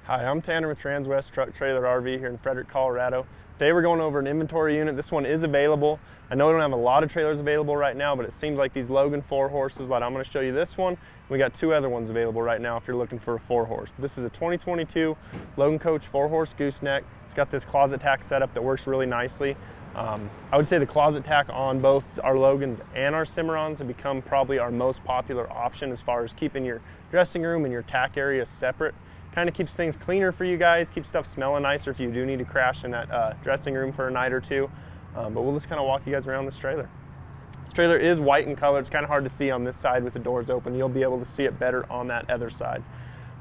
Hi, I'm Tanner with Transwest Truck Trailer RV here in Frederick, Colorado. Today we're going over an inventory unit. This one is available. I know we don't have a lot of trailers available right now, but it seems like these Logan 4-horses, like I'm going to show you this one. We got two other ones available right now if you're looking for a 4-horse. This is a 2022 Logan Coach 4-horse gooseneck. It's got this closet tack setup that works really nicely. I would say the closet tack on both our Logans and our Cimarrons have become probably our most popular option as far as keeping your dressing room and your tack area separate. Kind of keeps things cleaner for you guys, keeps stuff smelling nicer if you do need to crash in that dressing room for a night or two. But we'll just kind of walk you guys around this trailer. This trailer is white in color. It's kind of hard to see on this side with the doors open. You'll be able to see it better on that other side.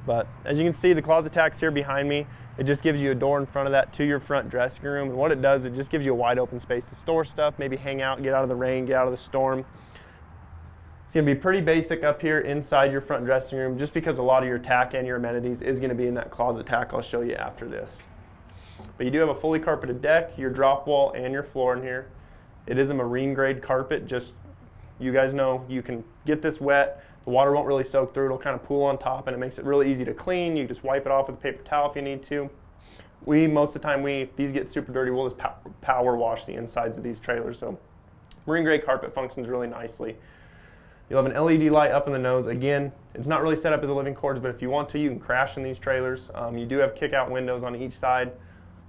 But as you can see, the closet tack's here behind me. It just gives you a door in front of that to your front dressing room. And what it does, it just gives you a wide open space to store stuff, maybe hang out, get out of the rain, get out of the storm. It's going to be pretty basic up here inside your front dressing room, just because a lot of your tack and your amenities is going to be in that closet tack I'll show you after this. But you do have a fully carpeted deck, your drop wall, and your floor in here. It is a marine grade carpet. Just, you guys know, you can get this wet. The water won't really soak through. It'll kind of pool on top, and it makes it really easy to clean. You just wipe it off with a paper towel if you need to. Most of the time, if these get super dirty, we'll just power wash the insides of these trailers. So marine grade carpet functions really nicely. You'll have an LED light up in the nose. Again, it's not really set up as a living quarters, but if you want to, you can crash in these trailers. You do have kick-out windows on each side.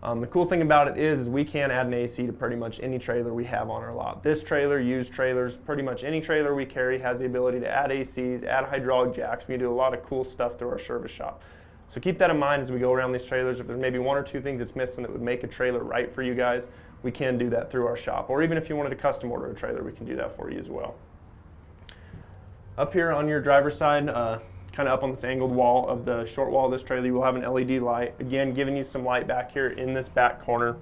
The cool thing about it is we can add an AC to pretty much any trailer we have on our lot. This trailer, used trailers, pretty much any trailer we carry has the ability to add ACs, add hydraulic jacks. We do a lot of cool stuff through our service shop. So keep that in mind as we go around these trailers. If there's maybe one or two things that's missing that would make a trailer right for you guys, we can do that through our shop. Or even if you wanted to custom order a trailer, we can do that for you as well. Up here on your driver's side, kind of up on this angled wall of the short wall of this trailer, you will have an LED light. Again, giving you some light back here in this back corner.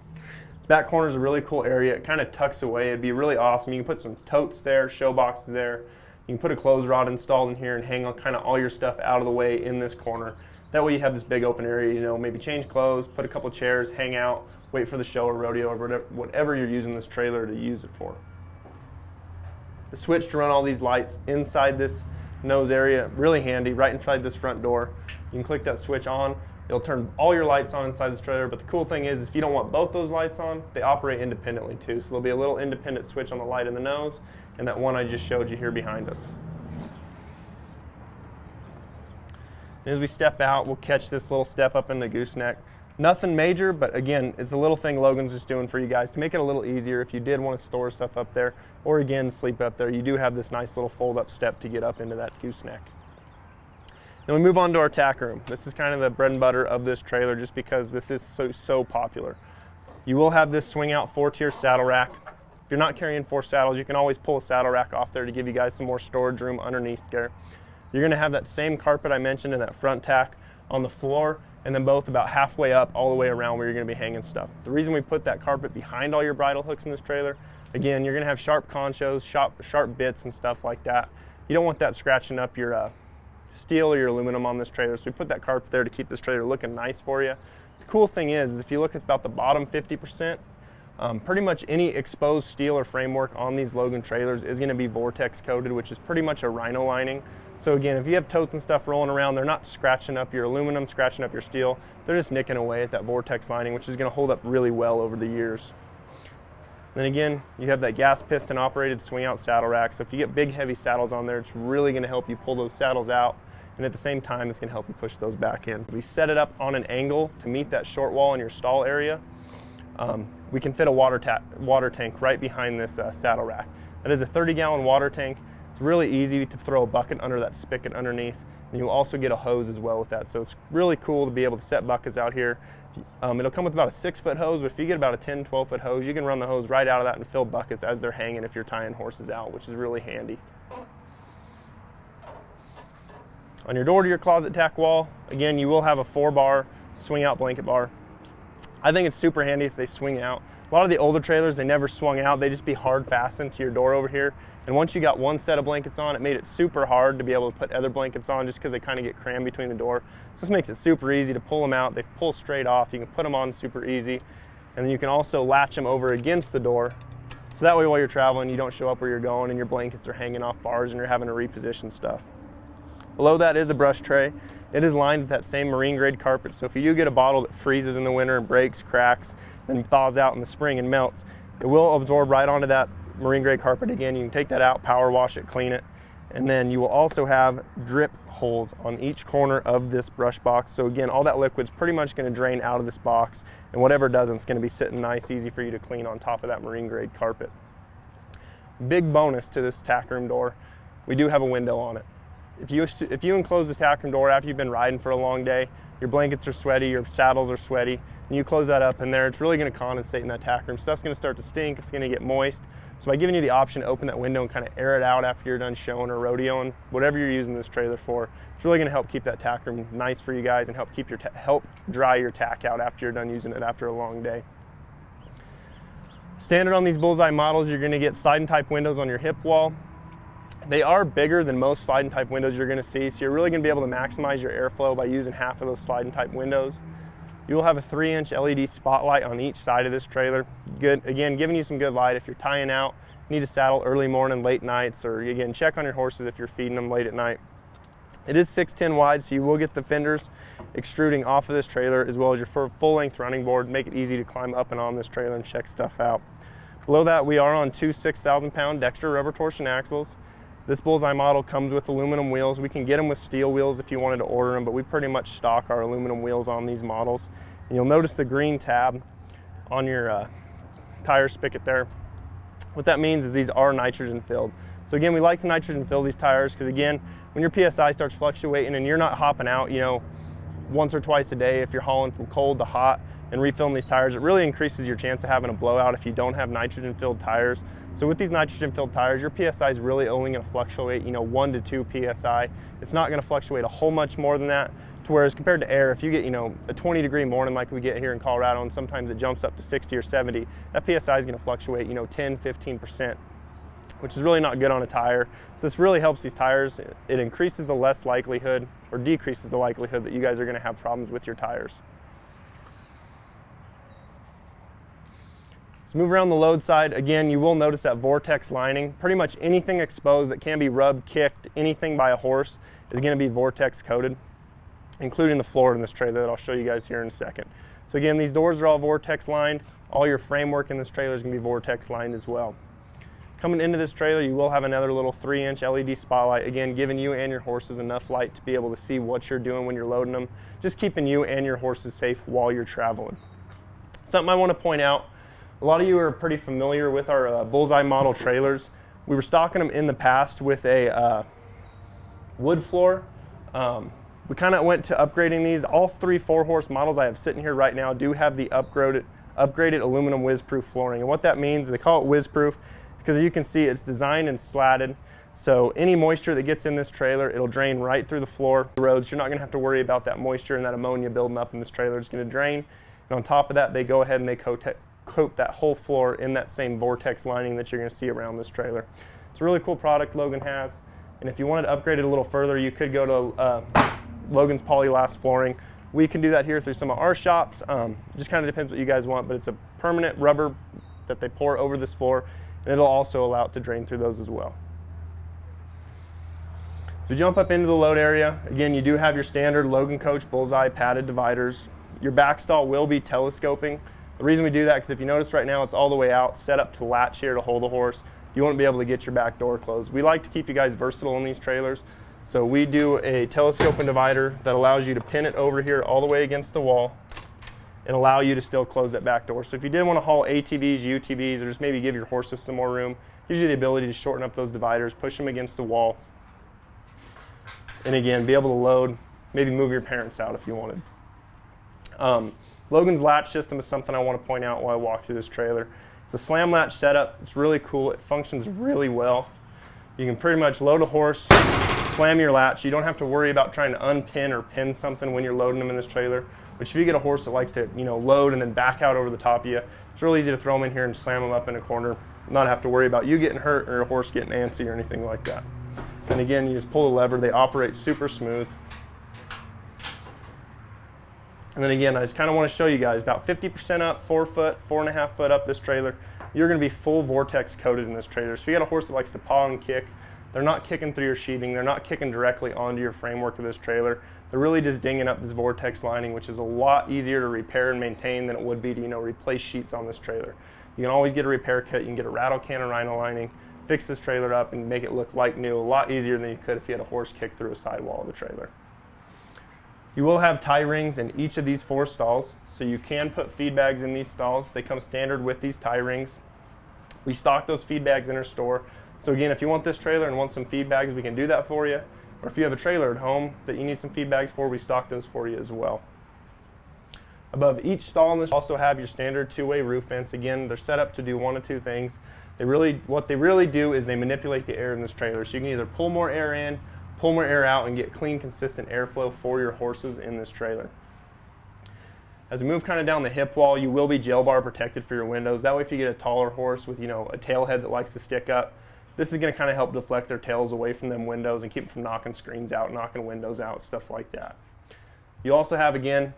This back corner is a really cool area. It kind of tucks away. It'd be really awesome. You can put some totes there, show boxes there. You can put a clothes rod installed in here and hang kind of all your stuff out of the way in this corner. That way you have this big open area, you know, maybe change clothes, put a couple chairs, hang out, wait for the show or rodeo or whatever you're using this trailer to use it for. The switch to run all these lights inside this nose area, really handy, right inside this front door. You can click that switch on. It'll turn all your lights on inside this trailer, but the cool thing is if you don't want both those lights on, they operate independently too. So there'll be a little independent switch on the light in the nose and that one I just showed you here behind us. And as we step out, we'll catch this little step up in the gooseneck. Nothing major, but again, it's a little thing Logan's just doing for you guys to make it a little easier if you did want to store stuff up there, or again, sleep up there. You do have this nice little fold-up step to get up into that gooseneck. Then we move on to our tack room. This is kind of the bread and butter of this trailer just because this is so popular. You will have this swing-out 4-tier saddle rack. If you're not carrying 4 saddles, you can always pull a saddle rack off there to give you guys some more storage room underneath there. You're going to have that same carpet I mentioned in that front tack on the floor, and then both about halfway up all the way around where you're going to be hanging stuff. The reason we put that carpet behind all your bridle hooks in this trailer, again, you're going to have sharp conchos, sharp bits and stuff like that. You don't want that scratching up your steel or your aluminum on this trailer, so we put that carpet there to keep this trailer looking nice for you. The cool thing is if you look at about the bottom 50%, pretty much any exposed steel or framework on these Logan trailers is going to be Vortex coated, which is pretty much a rhino lining. So again, if you have totes and stuff rolling around, they're not scratching up your aluminum, scratching up your steel. They're just nicking away at that Vortex lining, which is going to hold up really well over the years. Then again, you have that gas piston operated swing out saddle rack. So if you get big heavy saddles on there, it's really going to help you pull those saddles out. And at the same time, it's going to help you push those back in. We set it up on an angle to meet that short wall in your stall area. We can fit a water tank right behind this saddle rack. That is a 30-gallon water tank. It's really easy to throw a bucket under that spigot underneath. And you'll also get a hose as well with that. So it's really cool to be able to set buckets out here. It'll come with about a 6-foot hose, but if you get about a 10, 12-foot hose, you can run the hose right out of that and fill buckets as they're hanging if you're tying horses out, which is really handy. On your door to your closet tack wall, again, you will have a 4-bar swing out blanket bar. I think it's super handy if they swing out. A lot of the older trailers, they never swung out. They just be hard fastened to your door over here. And once you got one set of blankets on, it made it super hard to be able to put other blankets on just because they kind of get crammed between the door. So this makes it super easy to pull them out. They pull straight off. You can put them on super easy. And then you can also latch them over against the door. So that way while you're traveling, you don't show up where you're going and your blankets are hanging off bars and you're having to reposition stuff. Below that is a brush tray. It is lined with that same marine grade carpet, so if you do get a bottle that freezes in the winter and breaks, cracks, then thaws out in the spring and melts, it will absorb right onto that marine grade carpet again. You can take that out, power wash it, clean it, and then you will also have drip holes on each corner of this brush box. So again, all that liquid's pretty much going to drain out of this box, and whatever doesn't, it's going to be sitting nice, easy for you to clean on top of that marine grade carpet. Big bonus to this tack room door, we do have a window on it. If you enclose the tack room door after you've been riding for a long day, your blankets are sweaty, your saddles are sweaty, and you close that up in there, it's really going to condensate in that tack room. Stuff's going to start to stink, it's going to get moist. So by giving you the option to open that window and kind of air it out after you're done showing or rodeoing, whatever you're using this trailer for, it's really going to help keep that tack room nice for you guys and help keep help dry your tack out after you're done using it after a long day. Standard on these Bullseye models, you're going to get sliding type windows on your hip wall. They are bigger than most sliding type windows you're going to see, so you're really going to be able to maximize your airflow by using half of those sliding type windows. You will have a 3-inch LED spotlight on each side of this trailer. Good, again, giving you some good light if you're tying out, need to saddle early morning, late nights, or again, check on your horses if you're feeding them late at night. It is 6'10" wide, so you will get the fenders extruding off of this trailer, as well as your full-length running board, make it easy to climb up and on this trailer and check stuff out. Below that, we are on two 6,000-pound Dexter rubber torsion axles. This Bullseye model comes with aluminum wheels. We can get them with steel wheels if you wanted to order them, but we pretty much stock our aluminum wheels on these models. And you'll notice the green tab on your tire spigot there. What that means is these are nitrogen filled. So again, we like to nitrogen fill these tires because again, when your PSI starts fluctuating and you're not hopping out, you know, once or twice a day, if you're hauling from cold to hot and refilling these tires, it really increases your chance of having a blowout if you don't have nitrogen filled tires. So with these nitrogen filled tires, your PSI is really only going to fluctuate, you know, 1 to 2 PSI. It's not going to fluctuate a whole much more than that. To whereas compared to air, if you get, you know, a 20-degree morning like we get here in Colorado, and sometimes it jumps up to 60 or 70, that PSI is going to fluctuate, you know, 10, 15%, which is really not good on a tire. So this really helps these tires. It increases the less likelihood or decreases the likelihood that you guys are going to have problems with your tires. Let's move around the load side. Again, you will notice that Vortex lining. Pretty much anything exposed that can be rubbed, kicked, anything by a horse is going to be Vortex coated, including the floor in this trailer that I'll show you guys here in a second. So again, these doors are all Vortex lined. All your framework in this trailer is going to be Vortex lined as well. Coming into this trailer, you will have another little 3-inch LED spotlight, again, giving you and your horses enough light to be able to see what you're doing when you're loading them, just keeping you and your horses safe while you're traveling. Something I want to point out, a lot of you are pretty familiar with our Bullseye model trailers. We were stocking them in the past with a wood floor. We kind of went to upgrading these. All 3 4-horse models I have sitting here right now do have the upgraded aluminum whiz-proof flooring. And what that means, they call it whiz-proof because you can see it's designed and slatted. So any moisture that gets in this trailer, it'll drain right through the floor, the roads. You're not going to have to worry about that moisture and that ammonia building up in this trailer. It's going to drain. And on top of that, they go ahead and they coat that whole floor in that same Vortex lining that you're going to see around this trailer. It's a really cool product Logan has. And if you wanted to upgrade it a little further, you could go to Logan's Polylast flooring. We can do that here through some of our shops. Just kind of depends what you guys want, but it's a permanent rubber that they pour over this floor, and it'll also allow it to drain through those as well. So jump up into the load area. Again, you do have your standard Logan Coach Bullseye padded dividers. Your backstall will be telescoping. The reason we do that is if you notice right now it's all the way out, set up to latch here to hold a horse. You won't be able to get your back door closed. We like to keep you guys versatile in these trailers. So we do a telescoping divider that allows you to pin it over here all the way against the wall and allow you to still close that back door. So if you did want to haul ATVs, UTVs, or just maybe give your horses some more room, it gives you the ability to shorten up those dividers, push them against the wall, and again, be able to load, maybe move your parents out if you wanted. Logan's latch system is something I want to point out while I walk through this trailer. It's a slam latch setup. It's really cool. It functions really well. You can pretty much load a horse, slam your latch. You don't have to worry about trying to unpin or pin something when you're loading them in this trailer. Which if you get a horse that likes to, you know, load and then back out over the top of you, it's really easy to throw them in here and slam them up in a corner, not have to worry about you getting hurt or your horse getting antsy or anything like that. And again, you just pull the lever. They operate super smooth. And then again, I just kind of want to show you guys about 50% up, 4 foot, 4.5 foot up this trailer. You're going to be full Vortex coated in this trailer. So if you got a horse that likes to paw and kick, they're not kicking through your sheeting, they're not kicking directly onto your framework of this trailer. They're really just dinging up this Vortex lining, which is a lot easier to repair and maintain than it would be to, replace sheets on this trailer. You can always get a repair kit, you can get a rattle can or rhino lining, fix this trailer up and make it look like new, a lot easier than you could if you had a horse kick through a sidewall of the trailer. You will have tie rings in each of these 4 stalls, so you can put feed bags in these stalls. They come standard with these tie rings. We stock those feed bags in our store. So again, if you want this trailer and want some feed bags, we can do that for you. Or if you have a trailer at home that you need some feed bags for, we stock those for you as well. Above each stall in this, you also have your standard 2-way roof vents. Again, they're set up to do one of 2 things. What they really do is they manipulate the air in this trailer. So you can either pull more air in, pull more air out, and get clean, consistent airflow for your horses in this trailer. As we move kind of down the hip wall, you will be jail bar protected for your windows. That way if you get a taller horse with, a tail head that likes to stick up, this is going to kind of help deflect their tails away from them windows and keep them from knocking screens out, knocking windows out, stuff like that. You also have, again,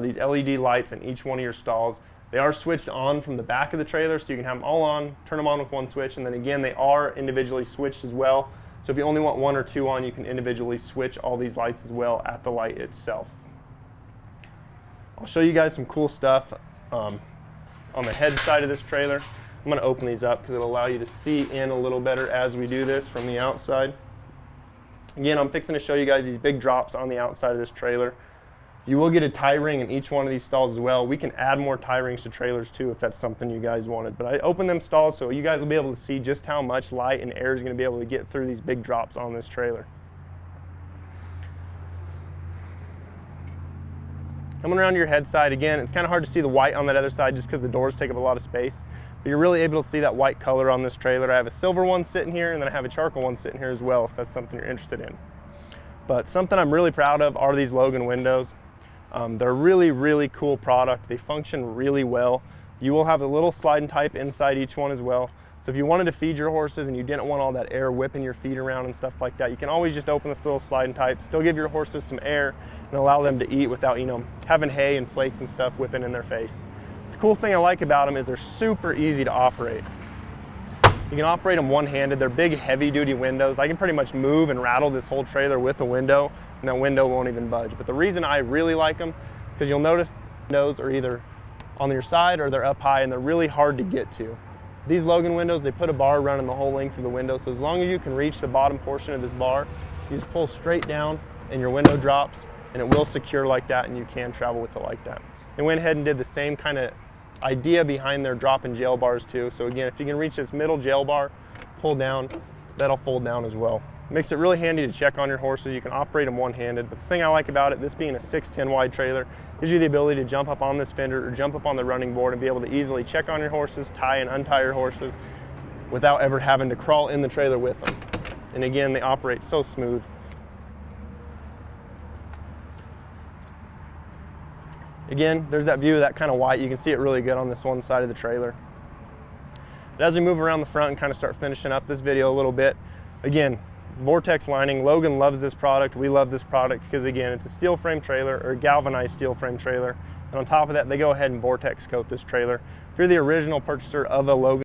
these LED lights in each one of your stalls. They are switched on from the back of the trailer, so you can have them all on, turn them on with one switch, and then again, they are individually switched as well. So if you only want 1 or 2 on, you can individually switch all these lights as well at the light itself. I'll show you guys some cool stuff on the head side of this trailer. I'm going to open these up because it'll allow you to see in a little better as we do this from the outside. Again, I'm fixing to show you guys these big drops on the outside of this trailer. You will get a tie ring in each one of these stalls as well. We can add more tie rings to trailers too if that's something you guys wanted. But I opened them stalls so you guys will be able to see just how much light and air is going to be able to get through these big drops on this trailer. Coming around your head side, again, it's kind of hard to see the white on that other side just because the doors take up a lot of space. But you're really able to see that white color on this trailer. I have a silver one sitting here, and then I have a charcoal one sitting here as well if that's something you're interested in. But something I'm really proud of are these Logan windows. They're really, really cool product. They function really well. You will have a little sliding type inside each one as well. So if you wanted to feed your horses and you didn't want all that air whipping your feet around and stuff like that, you can always just open this little sliding type, still give your horses some air and allow them to eat without, having hay and flakes and stuff whipping in their face. The cool thing I like about them is they're super easy to operate. You can operate them one-handed. They're big, heavy-duty windows. I can pretty much move and rattle this whole trailer with a window, and that window won't even budge. But the reason I really like them, because you'll notice the windows are either on your side or they're up high, and they're really hard to get to. These Logan windows, they put a bar running the whole length of the window, so as long as you can reach the bottom portion of this bar, you just pull straight down and your window drops, and it will secure like that, and you can travel with it like that. They went ahead and did the same kind of idea behind their drop and jail bars too. So again, if you can reach this middle jail bar, pull down, that'll fold down as well. Makes it really handy to check on your horses. You can operate them one-handed, but the thing I like about it, this being a 6'10" wide trailer, gives you the ability to jump up on this fender or jump up on the running board and be able to easily check on your horses, tie and untie your horses without ever having to crawl in the trailer with them. And again, they operate so smooth. Again, there's that view of that kind of white. You can see it really good on this one side of the trailer. But as we move around the front and kind of start finishing up this video a little bit, again, Vortex Lining. Logan loves this product. We love this product because, again, it's a steel frame trailer or galvanized steel frame trailer. And on top of that, they go ahead and Vortex coat this trailer. If you're the original purchaser of a Logan